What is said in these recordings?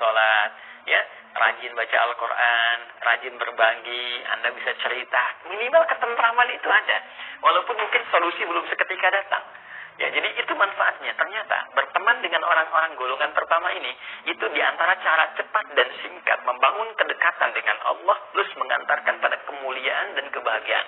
sholat, ya, rajin baca Al-Quran, rajin berbagi, Anda bisa cerita, minimal ketentraman itu ada. Walaupun mungkin solusi belum seketika datang. Ya, jadi itu manfaatnya. Ternyata berteman dengan orang-orang golongan pertama ini, itu diantara cara cepat dan singkat membangun kedekatan dengan Allah, plus mengantarkan pada kemuliaan dan kebahagiaan.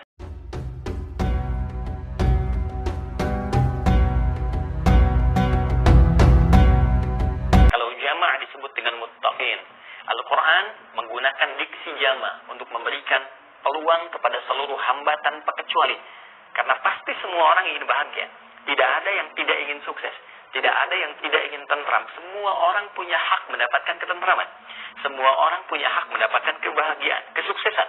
Kalau jama' disebut dengan muttaqin. Al-Quran menggunakan diksi jama' untuk memberikan peluang kepada seluruh hamba tanpa kecuali. Karena pasti semua orang ingin bahagia. Tidak ada yang tidak ingin sukses. Tidak ada yang tidak ingin tentram. Semua orang punya hak mendapatkan ketentraman. Semua orang punya hak mendapatkan kebahagiaan, kesuksesan.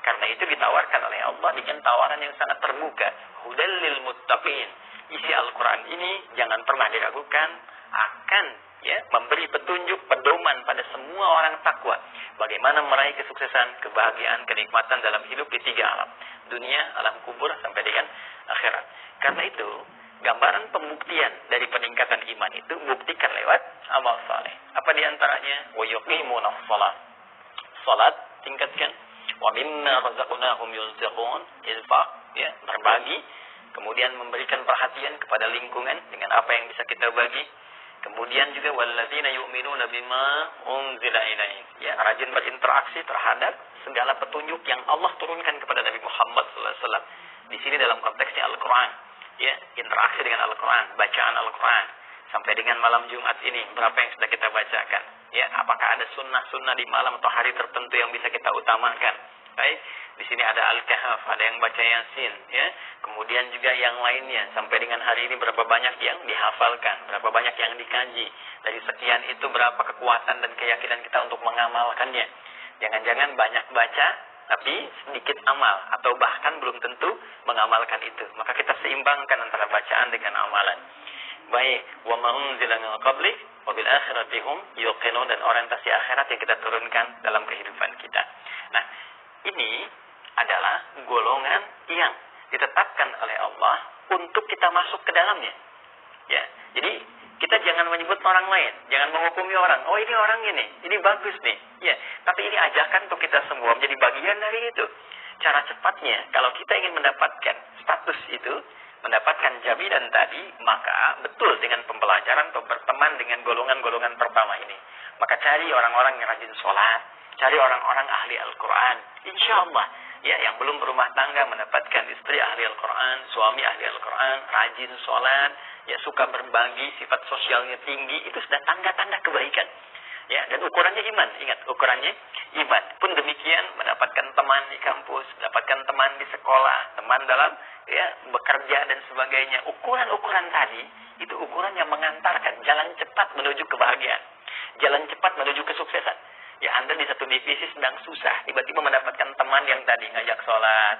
Karena itu ditawarkan oleh Allah dengan tawaran yang sangat terbuka. Hudal lil muttaqin. Isi Al-Quran ini jangan pernah diragukan akan memberi petunjuk, pedoman pada semua orang takwa. Bagaimana meraih kesuksesan, kebahagiaan, kenikmatan dalam hidup di 3 alam. Dunia, alam kubur, sampai dengan akhirat. Karena itu, gambaran pembuktian dari peningkatan iman itu buktikan lewat amal saleh. Apa diantaranya? Wa yuqimuna shalah. Salat tingkatkan. Wa mimma razaqnahum yunfiqun. Infaq, berbagi. Kemudian memberikan perhatian kepada lingkungan dengan apa yang bisa kita bagi. Kemudian juga walladzina yu'minuna bima unzila ilaik. Rajin berinteraksi terhadap segala petunjuk yang Allah turunkan kepada Nabi Muhammad SAW. Di sini dalam konteksnya Al-Quran. Interaksi dengan Al-Quran, bacaan Al-Quran. Sampai dengan malam Jumat ini, berapa yang sudah kita bacakan? Apakah ada sunnah-sunnah di malam atau hari tertentu yang bisa kita utamakan? Baik, di sini ada Al-Kahf, ada yang baca Yasin, Kemudian juga yang lainnya, sampai dengan hari ini berapa banyak yang dihafalkan, berapa banyak yang dikaji. Dari sekian itu berapa kekuatan dan keyakinan kita untuk mengamalkannya. Jangan-jangan banyak baca, tapi sedikit amal, atau bahkan belum tentu mengamalkan itu. Maka kita seimbangkan antara bacaan dengan amalan. Baik, wa ma unzila min qablik wa bil akhirati hum yuqinun, dan orientasi akhirat yang kita turunkan dalam kehidupan kita. Nah, ini adalah golongan yang ditetapkan oleh Allah untuk kita masuk ke dalamnya. Jadi kita jangan menyebut orang lain, jangan menghukumi orang. Oh, ini orang ini bagus nih. Tapi ini ajakan untuk kita semua menjadi bagian dari itu. Cara cepatnya, kalau kita ingin mendapatkan status itu, mendapatkan jaminan tadi, maka betul dengan pembelajaran atau berteman dengan golongan-golongan pertama ini. Maka cari orang-orang yang rajin sholat, cari orang-orang ahli Al-Quran. Insya Allah, yang belum berumah tangga mendapatkan istri ahli Al-Quran, suami ahli Al-Quran, rajin sholat, suka berbagi, sifat sosialnya tinggi, itu sudah tanda-tanda kebaikan. Dan ukurannya iman. Ingat, ukurannya iman. Pun demikian, mendapatkan teman di kampus, mendapatkan teman di sekolah, teman dalam bekerja dan sebagainya. Ukuran-ukuran tadi, itu ukuran yang mengantarkan jalan cepat menuju kebahagiaan. Jalan cepat menuju kesuksesan. Anda di satu divisi sedang susah, tiba-tiba mendapatkan teman yang tadi ngajak sholat,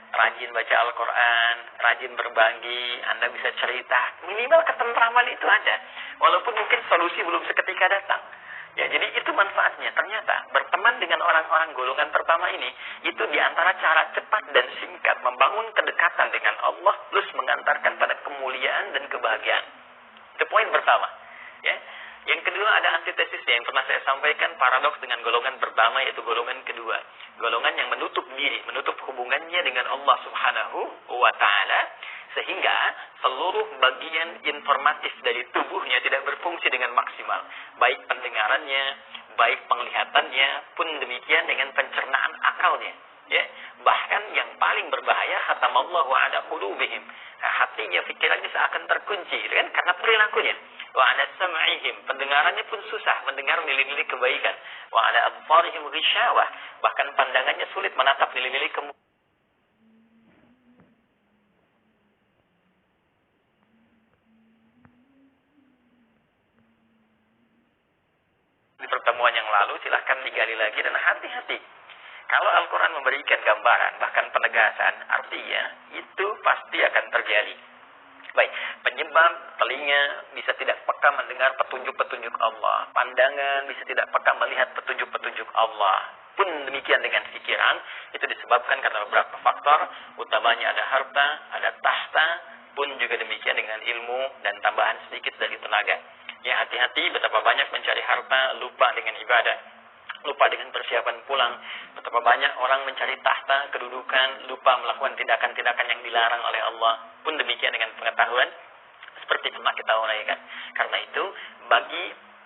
rajin baca Al-Quran, rajin berbagi, Anda bisa cerita, minimal ketentraman itu ada. Walaupun mungkin solusi belum seketika datang. Jadi itu manfaatnya. Ternyata berteman dengan orang-orang golongan pertama ini, itu diantara cara cepat dan singkat membangun kedekatan dengan Allah, plus mengantarkan pada kemuliaan dan kebahagiaan. Itu poin pertama. Yang kedua ada antitesisnya yang pernah saya sampaikan, paradoks dengan golongan pertama, yaitu golongan kedua. Golongan yang menutup diri, menutup hubungannya dengan Allah Subhanahu wa Ta'ala, sehingga seluruh bagian informatif dari tubuhnya tidak berfungsi dengan maksimal. Baik pendengarannya, baik penglihatannya, pun demikian dengan pencernaan akalnya. Bahkan yang paling berbahaya, khatamallahu ala qulubihim. Hatinya, pikirannya seakan terkunci, karena perilakunya. Wa ala sam'ihim, pendengarannya pun susah mendengar nilai-nilai kebaikan. Wa ala absarihim ghishawah, bahkan pandangannya sulit menatap nilai-nilai kemuliaan. Di pertemuan yang lalu silahkan digali lagi, dan hati-hati. Kalau Al-Quran memberikan gambaran, bahkan penegasan, artinya itu pasti akan terjadi. Baik, penyebab telinga bisa tidak peka mendengar petunjuk-petunjuk Allah. Pandangan bisa tidak peka melihat petunjuk-petunjuk Allah. Pun demikian dengan pikiran, itu disebabkan karena beberapa faktor, utamanya ada harta, ada tahta, pun juga demikian dengan ilmu dan tambahan sedikit dari tenaga. Ya, hati-hati betapa banyak mencari harta, lupa dengan ibadah, lupa dengan persiapan pulang. Betapa banyak orang mencari tahta, kedudukan, lupa melakukan tindakan-tindakan yang dilarang oleh Allah. Pun demikian dengan pengetahuan, seperti pernah kita uraikan. Karena itu, bagi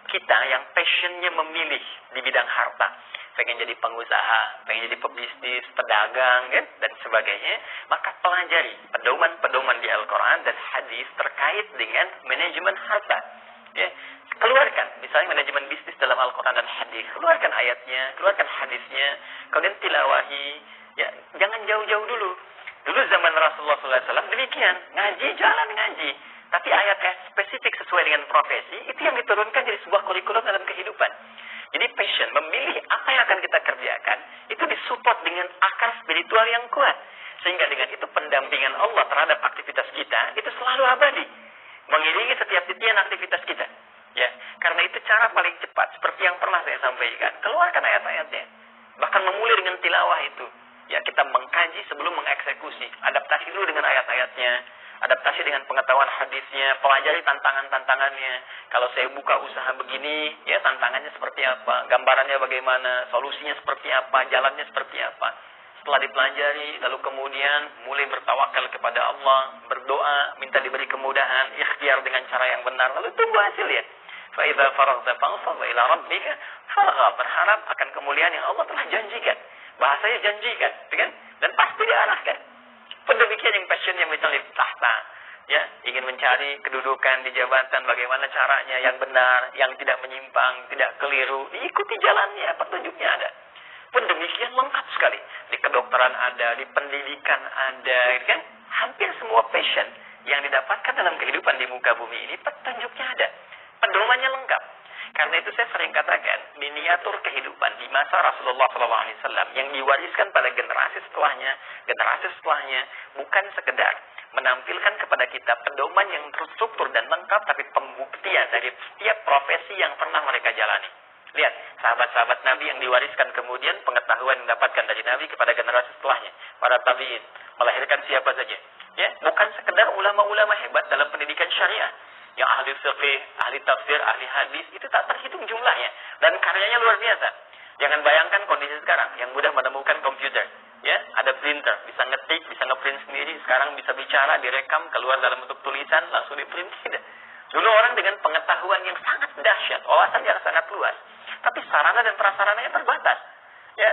kita yang passionnya memilih di bidang harta, pengen jadi pengusaha, pengen jadi pebisnis, pedagang, kan, dan sebagainya, maka pelajari pedoman-pedoman di Al-Quran dan hadis terkait dengan manajemen harta. Ya, keluarkan misalnya manajemen bisnis dalam Al-Quran dan hadis, keluarkan ayatnya, keluarkan hadisnya, kemudian tilawahi. Ya, jangan jauh-jauh dulu. Dulu zaman Rasulullah SAW demikian, ngaji, jalan ngaji. Tapi ayat-ayat spesifik sesuai dengan profesi, itu yang diturunkan jadi sebuah kurikulum dalam kehidupan. Jadi passion, memilih apa yang akan kita kerjakan, itu disupport dengan akar spiritual yang kuat. Sehingga dengan itu pendampingan Allah terhadap aktivitas kita, itu selalu abadi. Mengiringi setiap titian aktivitas kita. Ya, karena itu cara paling cepat, seperti yang pernah saya sampaikan. Keluarkan ayat-ayatnya. Bahkan memulai dengan tilawah itu. Ya, kita mengkaji sebelum mengeksekusi. Adaptasi dulu dengan ayat-ayatnya. Adaptasi dengan pengetahuan hadisnya, pelajari tantangan-tantangannya. Kalau saya buka usaha begini, ya tantangannya seperti apa, gambarannya bagaimana, solusinya seperti apa, jalannya seperti apa. Setelah dipelajari, lalu kemudian mulai bertawakal kepada Allah, berdoa, minta diberi kemudahan, ikhtiar dengan cara yang benar, lalu tunggu hasilnya. Fa idza faraghta fansab ila rabbika farghab, berharap akan kemuliaan yang Allah telah janjikan. Bahasanya janjikan, kan? Dan pasti diarahkan. Pun demikian yang passionnya misalnya tahta, ya, ingin mencari kedudukan di jabatan, bagaimana caranya yang benar, yang tidak menyimpang, tidak keliru, diikuti jalannya, petunjuknya ada. Pun demikian lengkap sekali. Di kedokteran ada, di pendidikan ada, kan? Hampir semua passion yang didapatkan dalam kehidupan di muka bumi ini, petunjuknya ada. Pedomannya lengkap. Karena itu saya sering katakan, miniatur kehidupan di masa Rasulullah SAW yang diwariskan pada generasi setelahnya, bukan sekedar menampilkan kepada kita pedoman yang terstruktur dan lengkap, tapi pembuktian dari setiap profesi yang pernah mereka jalani. Lihat, sahabat-sahabat Nabi yang diwariskan kemudian pengetahuan yang didapatkan dari Nabi kepada generasi setelahnya. Para tabi'in, melahirkan siapa saja. Ya, bukan sekedar ulama-ulama hebat dalam pendidikan syariah. Yang ahli fiqih, ahli tafsir, ahli hadis, itu tak terhitung jumlahnya. Dan karyanya luar biasa. Jangan bayangkan kondisi sekarang, yang mudah menemukan komputer. Ya, ada printer, bisa ngetik, bisa ngeprint sendiri, sekarang bisa bicara, direkam, keluar dalam bentuk tulisan, langsung diprint. Tidak. Dulu orang dengan pengetahuan yang sangat dahsyat, wawasan yang sangat luas. Tapi sarana dan prasarananya terbatas. Ya,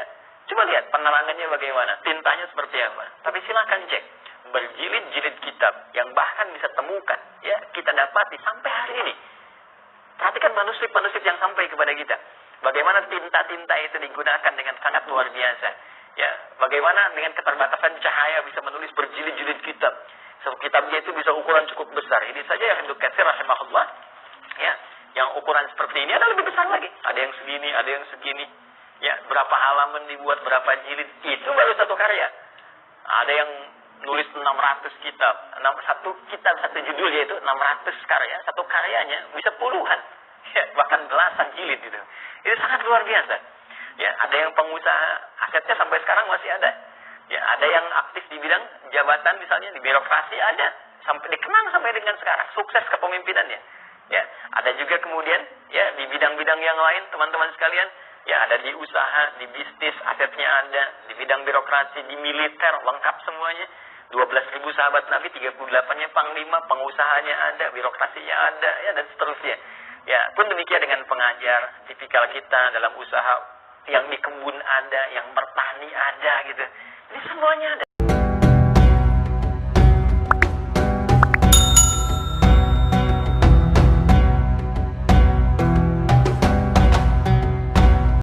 coba lihat penerangannya bagaimana, tintanya seperti apa. Tapi silakan cek. Berjilid-jilid kitab yang bahkan bisa temukan, ya, kita dapati sampai hari ini. Perhatikan manuskrip-manuskrip yang sampai kepada kita. Bagaimana tinta-tinta itu digunakan dengan sangat luar biasa. Ya, bagaimana dengan keterbatasan cahaya bisa menulis berjilid-jilid kitab. Kitabnya itu bisa ukuran cukup besar. Ini saja yang Ibnu Katsir rahimahullah, ya, yang ukuran seperti ini ada lebih besar lagi. Ada yang segini, ada yang segini. Ya, berapa halaman dibuat, berapa jilid, itu baru satu karya. Ada yang nulis 600 kitab. Satu kitab, satu judul yaitu 600 karya. Satu karyanya bisa puluhan. Ya, bahkan belasan jilid gitu. Itu sangat luar biasa. Ya, ada yang pengusaha, asetnya sampai sekarang masih ada. Ya, ada yang aktif di bidang jabatan misalnya, di birokrasi ada. Sampai dikenang sampai dengan sekarang. Sukses kepemimpinannya. Ya, ada juga kemudian ya di bidang-bidang yang lain, teman-teman sekalian. Ya, ada di usaha, di bisnis, asetnya ada. Di bidang birokrasi, di militer, lengkap semuanya. 12.000 sahabat Nabi, 38-nya panglima, pengusahanya ada, birokrasinya ada, ya, dan seterusnya. Ya, pun demikian dengan pengajar, tipikal kita dalam usaha, yang di kebun ada, yang bertani ada, gitu. Ini semuanya ada.